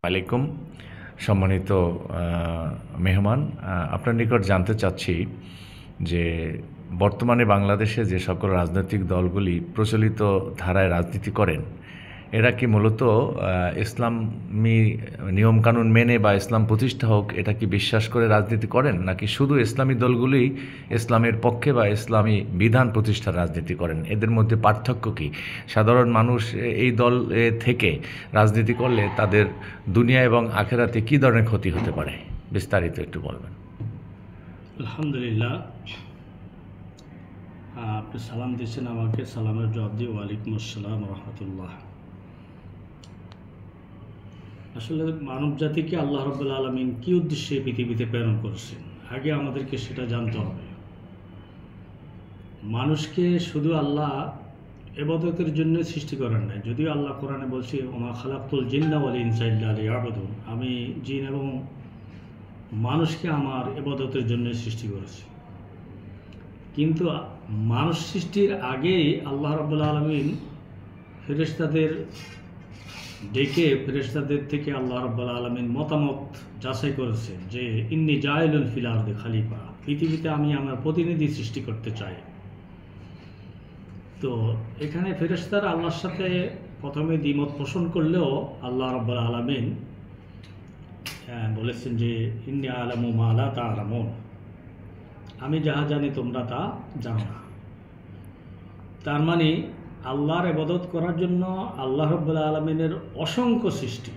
আলাইকুম সম্মানিত মেহমান, আপনার নিকট জানতে চাচ্ছি যে বর্তমানে বাংলাদেশে যে সকল রাজনৈতিক দলগুলি প্রচলিত ধারায় রাজনীতি করেন, এরা কি মূলত ইসলামী নিয়মকানুন মেনে বা ইসলাম প্রতিষ্ঠা হোক এটা কি বিশ্বাস করে রাজনীতি করেন, নাকি শুধু ইসলামী দলগুলি ইসলামের পক্ষে বা ইসলামী বিধান প্রতিষ্ঠার রাজনীতি করেন? এদের মধ্যে পার্থক্য কি? সাধারণ মানুষ এই দল থেকে রাজনীতি করলে তাদের দুনিয়া এবং আখেরাতে কী ধরনের ক্ষতি হতে পারে, বিস্তারিত একটু বলবেন। আলহামদুলিল্লাহ, আপনি সালাম দিয়েছেন আমাকে, সালামের জবাব দিয়ে ওয়ালাইকুম আসসালাম রহমতুল্লাহ। আসলে মানব জাতিকে আল্লাহ রাব্বুল আলামিন কী উদ্দেশ্যে পৃথিবীতে প্রেরণ করেছেন, আগে আমাদেরকে সেটা জানতে হবে। মানুষকে শুধু আল্লাহ ইবাদতের জন্য সৃষ্টি করেন নাই, যদিও আল্লাহ কোরআনে বলছে ওমা খালাকতুল জিন্না ওয়াল ইনসা ইল্লা লিয়াবুদুন, আমি জিন এবং মানুষকে আমার ইবাদতের জন্য সৃষ্টি করেছি। কিন্তু মানুষ সৃষ্টির আগেই আল্লাহ রাব্বুল আলামিন ফেরেশতাদের ডেকে ফেরেশতাদের থেকে আল্লাহ রাব্বুল আলামিন মতামত যাচাই করেছেন যে ইন্নী জাইলুন ফিল আরদি খলিফা, পৃথিবীতে আমি আমার প্রতিনিধি সৃষ্টি করতে চাই। তো এখানে ফেরেশতারা আল্লাহর সাথে প্রথমে দ্বিমত পোষণ করলেও আল্লাহ রাব্বুল আলামিন বলেছেন যে ইন্নী আলামু মা লা তা'লামুন, আমি যাহা জানি তোমরা তা জানো না। তার মানে আল্লাহর ইবাদত করার জন্য আল্লাহ রাব্বুল আলামিনের অসংখ্য সৃষ্টি,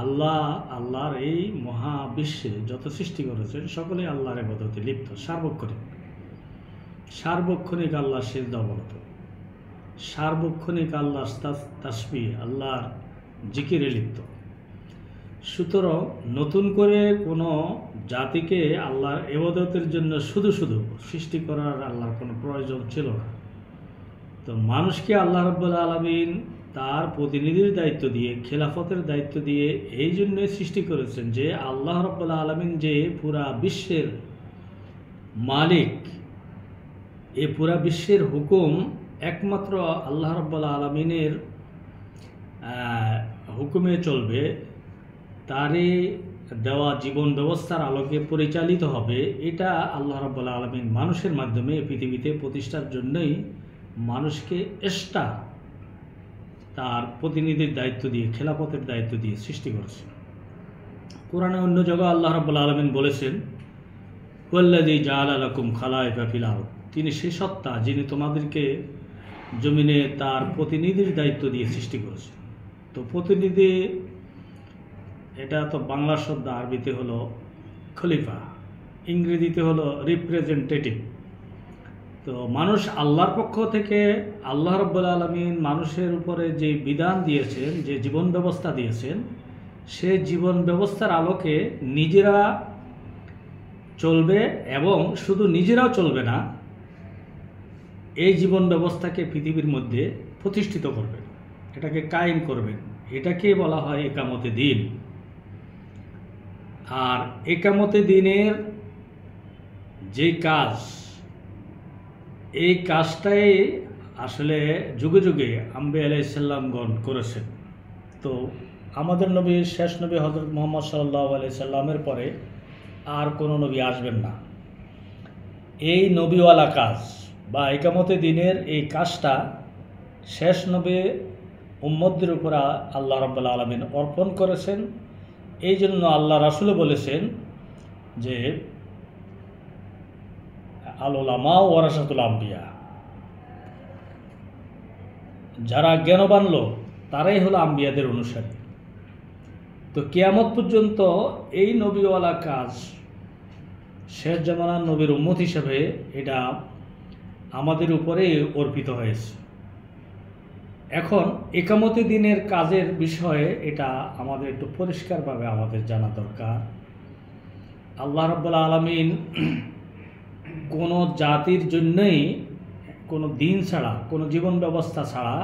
আল্লাহর এই মহাবিশ্বে যত সৃষ্টি করেছেন সকলেই আল্লাহর ইবাদতে লিপ্ত, সার্বক্ষণিক আল্লাহর সিজদা অবনত, সার্বক্ষণিক আল্লাহর তাসবিহ, আল্লাহর জিকিরে লিপ্ত। সুতরাং নতুন করে কোনো জাতিকে আল্লাহর ইবাদতের জন্য শুধু সৃষ্টি করার আল্লাহর কোনো প্রয়োজন ছিল না। তো মানুষকে আল্লাহ রাব্বুল আলামিন তার প্রতিনিধির দায়িত্ব দিয়ে, খেলাফতের দায়িত্ব দিয়ে এই জন্যই সৃষ্টি করেছেন যে আল্লাহ রাব্বুল আলামিন যে পুরা বিশ্বের মালিক, এ পুরা বিশ্বের হুকুম একমাত্র আল্লাহ রাব্বুল আলামিনের হুকুমে চলবে, তারই দেওয়া জীবন ব্যবস্থার আলোকে পরিচালিত হবে। এটা আল্লাহ রাব্বুল আলামিন মানুষের মাধ্যমে পৃথিবীতে প্রতিষ্ঠার জন্যই মানুষকে তার প্রতিনিধির দায়িত্ব দিয়ে, খেলাফতের দায়িত্ব দিয়ে সৃষ্টি করেছে। কোরআনে অন্য জায়গায় আল্লাহ রাব্বুল আলামিন বলেছেন ওয়াল্লাযী জাআলা লাকুম খালাইফা ফিল আরদ, তিনি সেই সত্তা যিনি তোমাদেরকে জমিনে তার প্রতিনিধির দায়িত্ব দিয়ে সৃষ্টি করেছেন। তো প্রতিনিধি এটা তো বাংলা শব্দ, আরবিতে হলো খলিফা, ইংরেজিতে হলো রিপ্রেজেন্টেটিভ। তো মানুষ আল্লাহর পক্ষ থেকে আল্লাহ রাব্বুল আলামিন মানুষের উপরে যে বিধান দিয়েছেন, যে জীবন ব্যবস্থা দিয়েছেন, সে জীবন ব্যবস্থার আলোকে নিজেরা চলবে এবং শুধু নিজেরাও চলবে না, এই জীবন ব্যবস্থাকে পৃথিবীর মধ্যে প্রতিষ্ঠিত করবেন, এটাকে কায়েম করবেন। এটাকে বলা হয় একামতে দিন। আর একামতে দিনের যে কাজ, এই কাজটাই আসলে যুগে যুগে আম্বিয়া আলাইহিস সালামগণ করেছেন। তো আমাদের নবী, শেষ নবী হযরত মুহাম্মদ সাল্লাল্লাহু আলাইহি সাল্লামের পরে আর কোনো নবী আসবেন না। এই নবীওয়ালা কাজ বা একামতে দিনের এই কাজটা শেষ নবী উম্মতদের উপর আল্লাহ রাব্বুল আলামিন অর্পণ করেছেন। এই জন্য আল্লাহ রাসূল বলেছেন যে আল উলামা ওয়ারাসাতুল আম্বিয়া, যারা জ্ঞানবান লোক তারাই হলো আম্বিয়াদের অনুসারী। তো কিয়ামত পর্যন্ত এই নবীওয়ালা কাজ শেষ জামানার নবীর উম্মত হিসেবে এটা আমাদের উপরে অর্পিত হয়েছে। এখন একামতে দিনের কাজের বিষয়ে এটা আমাদের একটু পরিষ্কারভাবে আমাদের জানা দরকার। আল্লাহ রাব্বুল আলামিন কোনো জাতির জন্যই কোনো দিন ছাড়া, কোনো জীবন ব্যবস্থা ছাড়া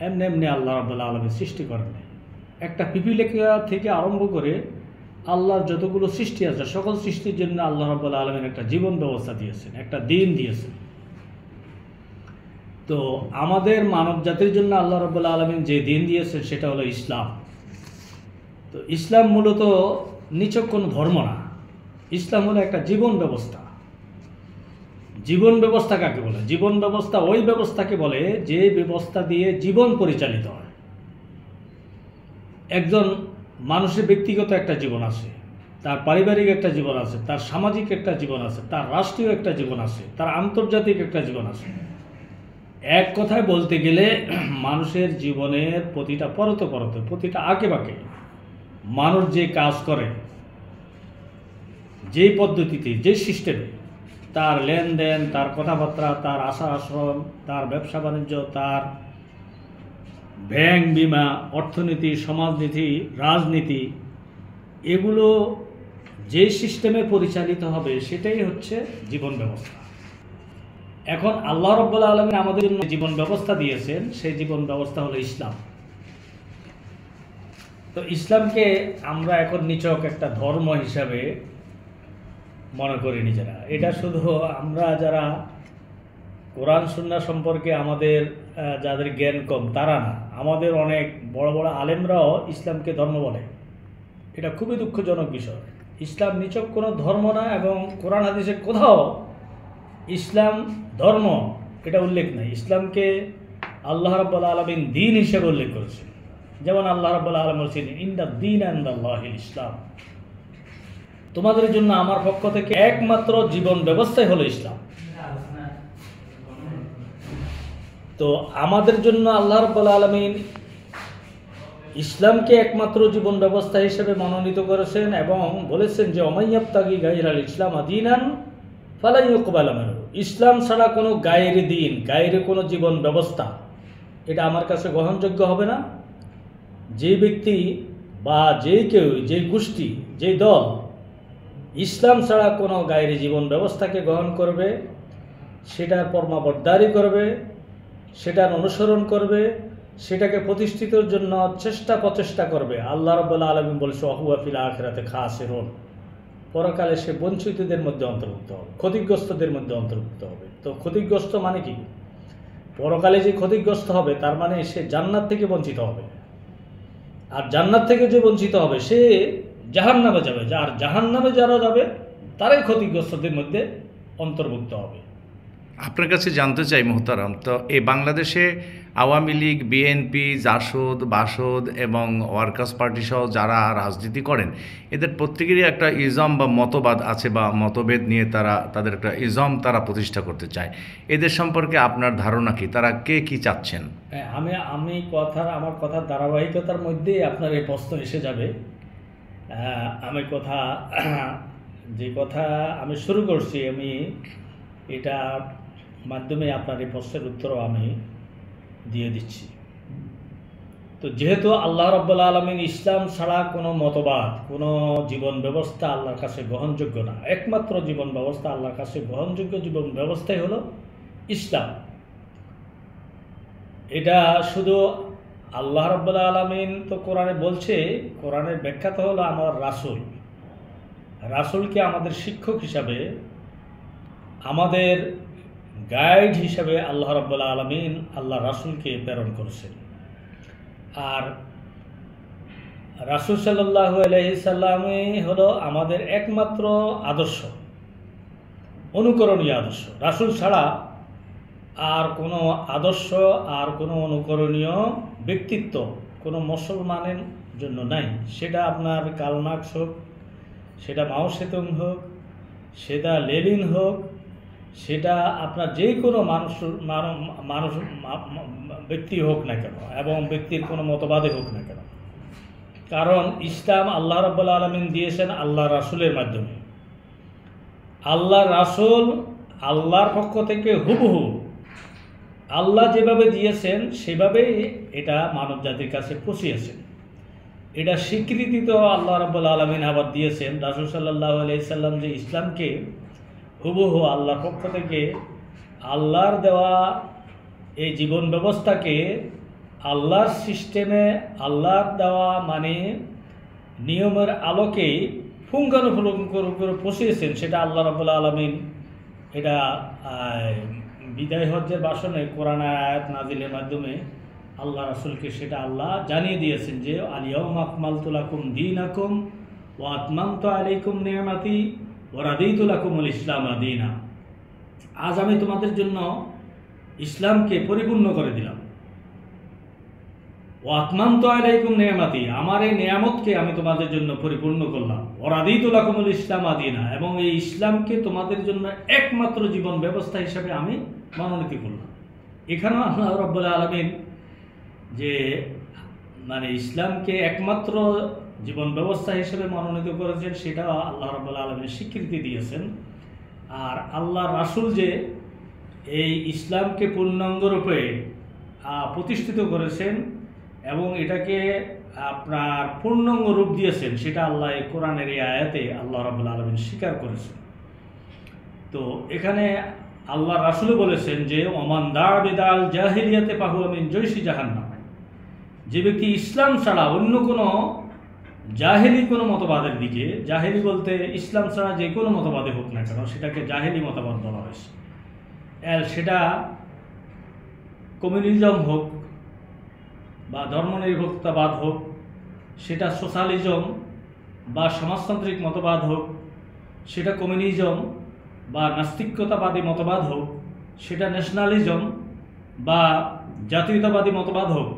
এমনি আল্লাহ রাব্বুল আলামিন সৃষ্টি করেন নাই। একটা পিপিলিকা থেকে আরম্ভ করে আল্লাহর যতগুলো সৃষ্টি আছে সকল সৃষ্টির জন্য আল্লাহ রাব্বুল আলামিন একটা জীবন ব্যবস্থা দিয়েছেন, একটা দিন দিয়েছেন। তো আমাদের মানব জাতির জন্য আল্লাহ রাব্বুল আলামিন যে দিন দিয়েছেন সেটা হলো ইসলাম। তো ইসলাম মূলত নিছক কোনো ধর্ম না, ইসলাম হলো একটা জীবন ব্যবস্থা। জীবন ব্যবস্থা কাকে বলে? জীবন ব্যবস্থা ওই ব্যবস্থাকে বলে যে ব্যবস্থা দিয়ে জীবন পরিচালিত হয়। একজন মানুষের ব্যক্তিগত একটা জীবন আছে, তার পারিবারিক একটা জীবন আছে, তার সামাজিক একটা জীবন আছে, তার রাষ্ট্রীয় একটা জীবন আছে, তার আন্তর্জাতিক একটা জীবন আছে। এক কথায় বলতে গেলে মানুষের জীবনের প্রতিটা পরতে পরতে, প্রতিটা আঁকে বাঁকে মানুষ যে কাজ করে, যেই পদ্ধতিতে, যে সিস্টেমে তার লেনদেন, তার কথাবার্তা, তার আচার আচরণ, তার ব্যবসা বাণিজ্য, তার ব্যাংক, বিমা, অর্থনীতি, সমাজনীতি, রাজনীতি, এগুলো যে সিস্টেমে পরিচালিত হবে সেটাই হচ্ছে জীবন ব্যবস্থা। এখন আল্লাহ রাব্বুল আলামিন আমাদের জন্য জীবন ব্যবস্থা দিয়েছেন, সেই জীবন ব্যবস্থা হলো ইসলাম। তো ইসলামকে আমরা এখন নিছক একটা ধর্ম হিসাবে মনে করি নিজেরা। এটা শুধু আমরা যারা কোরআন সুন্নাহ সম্পর্কে আমাদের যাদের জ্ঞান কম তারা না, আমাদের অনেক বড় বড় আলেমরাও ইসলামকে ধর্ম বলে। এটা খুবই দুঃখজনক বিষয়। ইসলাম নিছক কোনো ধর্ম না, এবং কোরআন হাদিসের কোথাও ইসলাম ধর্ম এটা উল্লেখ নাই। ইসলামকে আল্লাহ রাব্বুল আলামিন দ্বীন হিসেবে উল্লেখ করেছেন। যেমন আল্লাহ রাব্বুল আলামিন বলেছেন, ইন্না দ্বীনা ইনদাল্লাহিল ইসলাম, তোমাদের জন্য আমার পক্ষ থেকে একমাত্র জীবন ব্যবস্থাই হলো ইসলাম। তো আমাদের জন্য আল্লাহ রাব্বুল আলামিন ইসলামকে একমাত্র জীবন ব্যবস্থা হিসেবে মনোনীত করেছেন এবং বলেছেন যে অমাইয়াবতাগি গায়রাল ইসলাম আদিনান ফালা ইউকবালা মিনহু, ইসলাম ছাড়া কোনো গায়ের দিন, গায়ের কোনো জীবন ব্যবস্থা এটা আমার কাছে গ্রহণযোগ্য হবে না। যে ব্যক্তি বা যে কেউ, যে গোষ্ঠী, যে দল ইসলাম ছাড়া কোনো গায়ের জীবন ব্যবস্থাকে গ্রহণ করবে, সেটার পরমাবর্তারি করবে, সেটার অনুসরণ করবে, সেটাকে প্রতিষ্ঠিতের জন্য প্রচেষ্টা করবে, আল্লাহ রাব্বুল আলামিন বলেছে ওয়াহুয়া ফিল আখিরাতি খাসিরুন, পরকালে সে বঞ্চিতদের মধ্যে অন্তর্ভুক্ত হবে, ক্ষতিগ্রস্তদের মধ্যে অন্তর্ভুক্ত হবে। তো ক্ষতিগ্রস্ত মানে কি? পরকালে যে ক্ষতিগ্রস্ত হবে তার মানে সে জান্নাত থেকে বঞ্চিত হবে, আর জান্নাত থেকে যে বঞ্চিত হবে সে জাহান্নামে যাবে। আর জাহান্নামে যারা যাবে তারাই ক্ষতিগ্রস্তদের মধ্যে অন্তর্ভুক্ত হবে। আপনার কাছে জানতে চাই মোহতারাম, তো এই বাংলাদেশে আওয়ামী লীগ, বিএনপি, জাসদ, বাসদ এবং ওয়ার্কার্স পার্টি সহ যারা রাজনীতি করেন, এদের প্রত্যেকেরই একটা ইজম বা মতবাদ আছে, বা মতভেদ নিয়ে তারা তাদের একটা ইজম তারা প্রতিষ্ঠা করতে চায়। এদের সম্পর্কে আপনার ধারণা কি? তারা কে কি চাচ্ছেন? হ্যাঁ, আমার কথার ধারাবাহিকতার মধ্যেই আপনার এই প্রশ্ন এসে যাবে। যে কথা আমি শুরু করছি, আমি এটা মাধ্যমে আপনার এই প্রশ্নের উত্তরও আমি দিয়ে দিচ্ছি। তো যেহেতু আল্লাহ রাব্বুল আলামিন ইসলাম ছাড়া কোনো মতবাদ, কোনো জীবন ব্যবস্থা আল্লাহর কাছে গ্রহণযোগ্য না, একমাত্র জীবন ব্যবস্থা আল্লাহর কাছে গ্রহণযোগ্য জীবন ব্যবস্থাই হলো ইসলাম। এটা শুধু আল্লাহ রাব্বুল আলামিন তো কোরআনে বলছে, কোরআনের ব্যাখ্যা তো হলো আমার রাসূলকে আমাদের শিক্ষক হিসাবে, আমাদের গাইড হিসাবে আল্লাহ রাব্বুল আলামিন আল্লাহ রাসূলকে প্রেরণ করেছেন। আর রাসূল সাল্লাল্লাহু আলাইহি সাল্লামই হলো আমাদের একমাত্র আদর্শ, অনুকরণীয় আদর্শ। রাসূল ছাড়া আর কোনো আদর্শ, আর কোনো অনুকরণীয় ব্যক্তিত্ব কোনো মুসলমানের জন্য নাই। সেটা আপনার কার্ল মার্কস হোক, সেটা মাও সেতুং হোক, সেটা লেনিন হোক, সেটা আপনার যে কোনো মানুষ ব্যক্তি হোক না কেন, এবং ব্যক্তির কোনো মতবাদে হোক না কেন। কারণ ইসলাম আল্লাহ রাব্বুল আলামিন দিয়েছেন আল্লাহ রাসূলের মাধ্যমে। আল্লাহ রাসূল আল্লাহর পক্ষ থেকে হুবহু আল্লাহ যেভাবে দিয়েছেন সেভাবেই এটা মানব জাতির কাছে পৌঁছিয়েছেন। এটা স্বীকৃতি তো আল্লাহ রাব্বুল আলামিন আবার দিয়েছেন। রাসূল সাল্লাল্লাহু আলাইহি সাল্লাম যে ইসলামকে হুবহু আল্লাহর পক্ষ থেকে আল্লাহর দেওয়া এই জীবন ব্যবস্থাকে আল্লাহর সিস্টেমে, আল্লাহর দেওয়া মানে নিয়মের আলোকেই পুঙ্খানুপুঙ্খ করে পৌঁছিয়েছেন, সেটা আল্লাহ রাব্বুল আলামিন এটা বিদায় হজ্জের ভাষণে কোরআন আয়াত নাজিলের মাধ্যমে আল্লাহ রাসূলকে সেটা আল্লাহ জানিয়ে দিয়েছেন যে আল-ইয়াওমা আকমালতু লাকুম দীনাকুম ওয়া আতমামতু আলাইকুম নি'মাতি ওয়া রাদিতু লাকুমুল ইসলামা দীনা। আজ আমি তোমাদের জন্য ইসলামকে পরিপূর্ণ করে দিলাম। ওয়া আতমামতু আলাইকুম নি'মাতি, আমার এই নিয়ামতকে আমি তোমাদের জন্য পরিপূর্ণ করলাম। ওয়া রাদিতু লাকুমুল ইসলামা দীনা, এবং এই ইসলামকে তোমাদের জন্য একমাত্র জীবন ব্যবস্থা হিসেবে আমি মনোনীত করলাম। এখানেও আল্লাহ রাব্বুল আলামিন যে মানে ইসলামকে একমাত্র জীবন ব্যবস্থা হিসেবে মনোনীত করেছেন, সেটা আল্লাহ রাব্বুল আলামিন স্বীকৃতি দিয়েছেন। আর আল্লাহ রাসূল যে এই ইসলামকে পূর্ণাঙ্গরূপে প্রতিষ্ঠিত করেছেন এবং এটাকে আপনার পূর্ণাঙ্গ রূপ দিয়েছেন, সেটা আল্লাহ এই কোরআনের এই আয়াতে আল্লাহ রাব্বুল আলামিন স্বীকার করেছেন। তো এখানে আল্লাহ রাসূল বলেছেন যে ওমান দা বিদাল জাহিলিয়াতে ফাহুয়া মিন জয়শি জাহান্নাম, যে ব্যক্তি ইসলাম ছাড়া অন্য কোনো জাহেলি কোনো মতবাদের দিকে, জাহেলি বলতে ইসলাম ছাড়া যে কোনো মতবাদে হোক না কেন সেটাকে জাহেলি মতবাদ বলা হয়েছে। সেটা কমিউনিজম হোক বা ধর্মনিরপেক্ষতাবাদ হোক, সেটা সোশ্যালিজম বা সমাজতান্ত্রিক মতবাদ হোক, সেটা কমিউনিজম বা নাস্তিকতাবাদী মতবাদ হোক, সেটা ন্যাশনালিজম বা জাতীয়তাবাদী মতবাদ হোক,